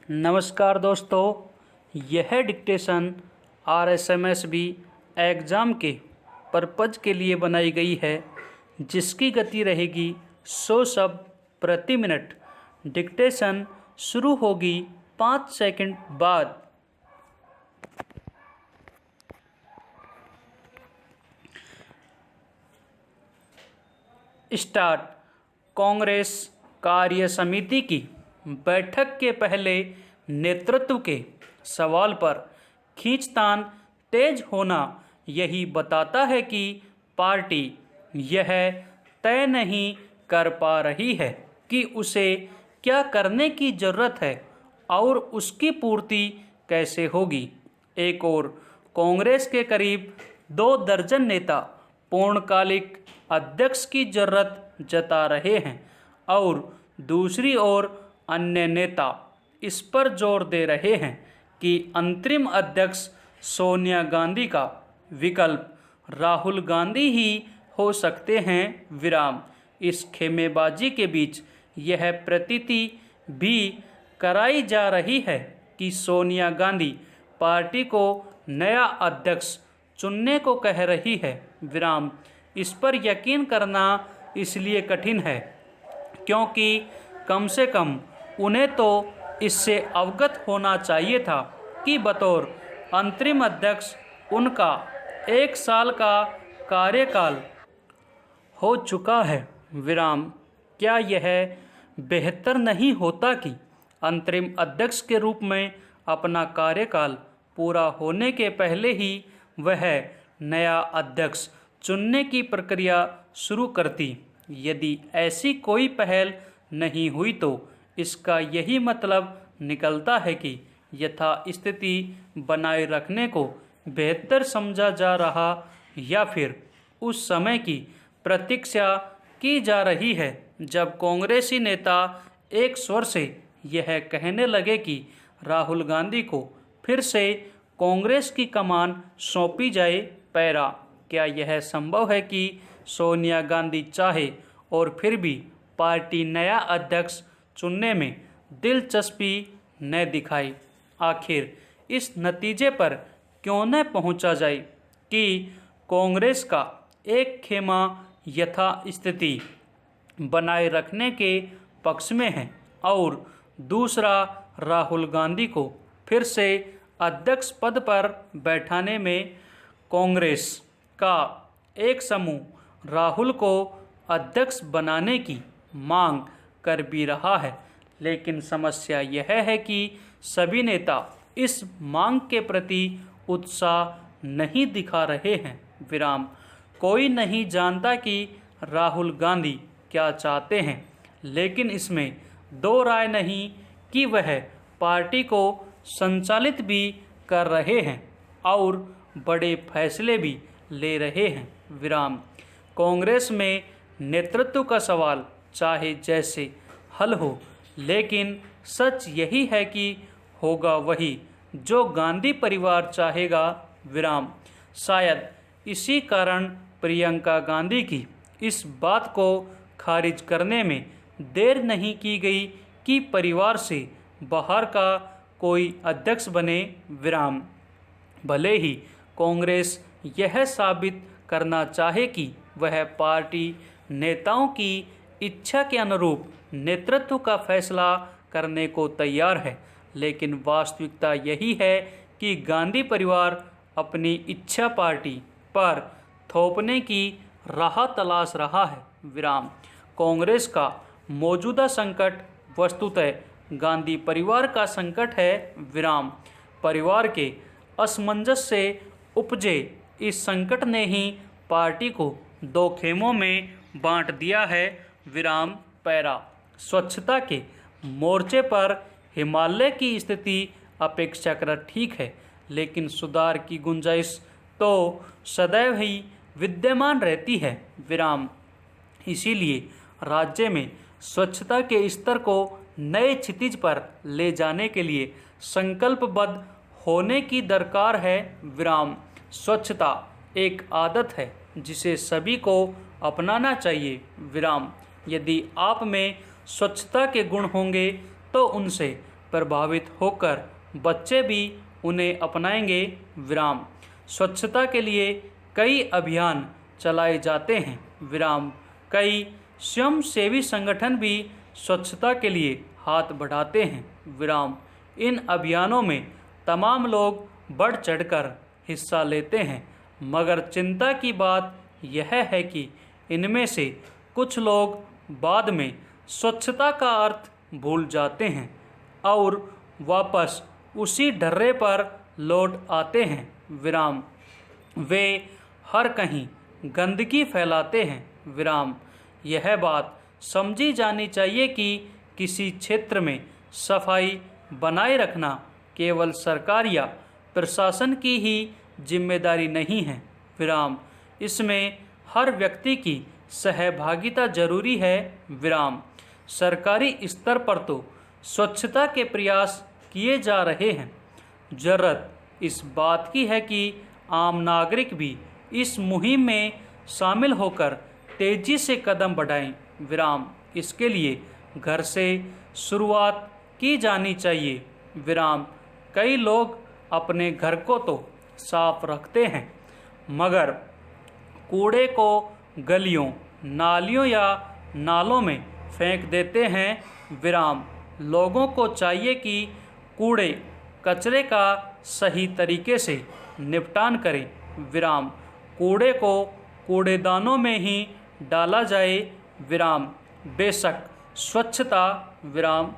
नमस्कार दोस्तों, यह डिक्टेशन RSMSB एग्ज़ाम के पर्पज़ के लिए बनाई गई है, जिसकी गति रहेगी 100 शब्द प्रति मिनट। डिक्टेशन शुरू होगी 5 सेकंड बाद। स्टार्ट। कांग्रेस कार्य समिति की बैठक के पहले नेतृत्व के सवाल पर खींचतान तेज होना यही बताता है कि पार्टी यह तय नहीं कर पा रही है कि उसे क्या करने की ज़रूरत है और उसकी पूर्ति कैसे होगी। एक ओर कांग्रेस के करीब 2 दर्जन नेता पूर्णकालिक अध्यक्ष की जरूरत जता रहे हैं और दूसरी ओर अन्य नेता इस पर जोर दे रहे हैं कि अंतरिम अध्यक्ष सोनिया गांधी का विकल्प राहुल गांधी ही हो सकते हैं। इस खेमेबाजी के बीच यह प्रतीति भी कराई जा रही है कि सोनिया गांधी पार्टी को नया अध्यक्ष चुनने को कह रही है। इस पर यकीन करना इसलिए कठिन है क्योंकि कम से कम उन्हें तो इससे अवगत होना चाहिए था कि बतौर अंतरिम अध्यक्ष उनका 1 साल का कार्यकाल हो चुका है। क्या यह बेहतर नहीं होता कि अंतरिम अध्यक्ष के रूप में अपना कार्यकाल पूरा होने के पहले ही वह नया अध्यक्ष चुनने की प्रक्रिया शुरू करती? यदि ऐसी कोई पहल नहीं हुई तो इसका यही मतलब निकलता है कि यथास्थिति बनाए रखने को बेहतर समझा जा रहा या फिर उस समय की प्रतीक्षा की जा रही है जब कांग्रेसी नेता एक स्वर से यह कहने लगे कि राहुल गांधी को फिर से कांग्रेस की कमान सौंपी जाए। क्या यह संभव है कि सोनिया गांधी चाहे और फिर भी पार्टी नया अध्यक्ष चुनने में दिलचस्पी न दिखाए? आखिर इस नतीजे पर क्यों न पहुंचा जाए कि कांग्रेस का एक खेमा यथास्थिति बनाए रखने के पक्ष में है और दूसरा राहुल गांधी को फिर से अध्यक्ष पद पर बैठाने में। कांग्रेस का एक समूह राहुल को अध्यक्ष बनाने की मांग कर भी रहा है, लेकिन समस्या यह है कि सभी नेता इस मांग के प्रति उत्साह नहीं दिखा रहे हैं। कोई नहीं जानता कि राहुल गांधी क्या चाहते हैं, लेकिन इसमें 2 राय नहीं कि वह पार्टी को संचालित भी कर रहे हैं और बड़े फैसले भी ले रहे हैं। कांग्रेस में नेतृत्व का सवाल चाहे जैसे हल हो, लेकिन सच यही है कि होगा वही जो गांधी परिवार चाहेगा। शायद इसी कारण प्रियंका गांधी की इस बात को खारिज करने में देर नहीं की गई कि परिवार से बाहर का कोई अध्यक्ष बने। भले ही कांग्रेस यह साबित करना चाहे कि वह पार्टी नेताओं की इच्छा के अनुरूप नेतृत्व का फैसला करने को तैयार है, लेकिन वास्तविकता यही है कि गांधी परिवार अपनी इच्छा पार्टी पर थोपने की राह तलाश रहा है। कांग्रेस का मौजूदा संकट वस्तुतः गांधी परिवार का संकट है। परिवार के असमंजस से उपजे इस संकट ने ही पार्टी को 2 खेमों में बांट दिया है। स्वच्छता के मोर्चे पर हिमालय की स्थिति अपेक्षाकृत ठीक है, लेकिन सुधार की गुंजाइश तो सदैव ही विद्यमान रहती है। इसीलिए राज्य में स्वच्छता के स्तर को नए क्षितिज पर ले जाने के लिए संकल्पबद्ध होने की दरकार है। स्वच्छता एक आदत है जिसे सभी को अपनाना चाहिए। यदि आप में स्वच्छता के गुण होंगे तो उनसे प्रभावित होकर बच्चे भी उन्हें अपनाएंगे। विराम। स्वच्छता के लिए कई अभियान चलाए जाते हैं। विराम। कई स्वयंसेवी संगठन भी स्वच्छता के लिए हाथ बढ़ाते हैं। विराम। इन अभियानों में तमाम लोग बढ़ चढ़कर हिस्सा लेते हैं, मगर चिंता की बात यह है कि इनमें से कुछ लोग बाद में स्वच्छता का अर्थ भूल जाते हैं और वापस उसी ढर्रे पर लौट आते हैं। विराम। वे हर कहीं गंदगी फैलाते हैं। विराम। यह बात समझी जानी चाहिए कि किसी क्षेत्र में सफाई बनाए रखना केवल सरकार या प्रशासन की ही जिम्मेदारी नहीं है। विराम। इसमें हर व्यक्ति की सहभागिता जरूरी है। विराम। सरकारी स्तर पर तो स्वच्छता के प्रयास किए जा रहे हैं, जरूरत इस बात की है कि आम नागरिक भी इस मुहिम में शामिल होकर तेजी से कदम बढ़ाएं। विराम। इसके लिए घर से शुरुआत की जानी चाहिए। विराम। कई लोग अपने घर को तो साफ रखते हैं, मगर कूड़े को गलियों, नालियों या नालों में फेंक देते हैं। विराम। लोगों को चाहिए कि कूड़े कचरे का सही तरीके से निपटान करें। विराम। कूड़े को कूड़ेदानों में ही डाला जाए। विराम। बेशक स्वच्छता विराम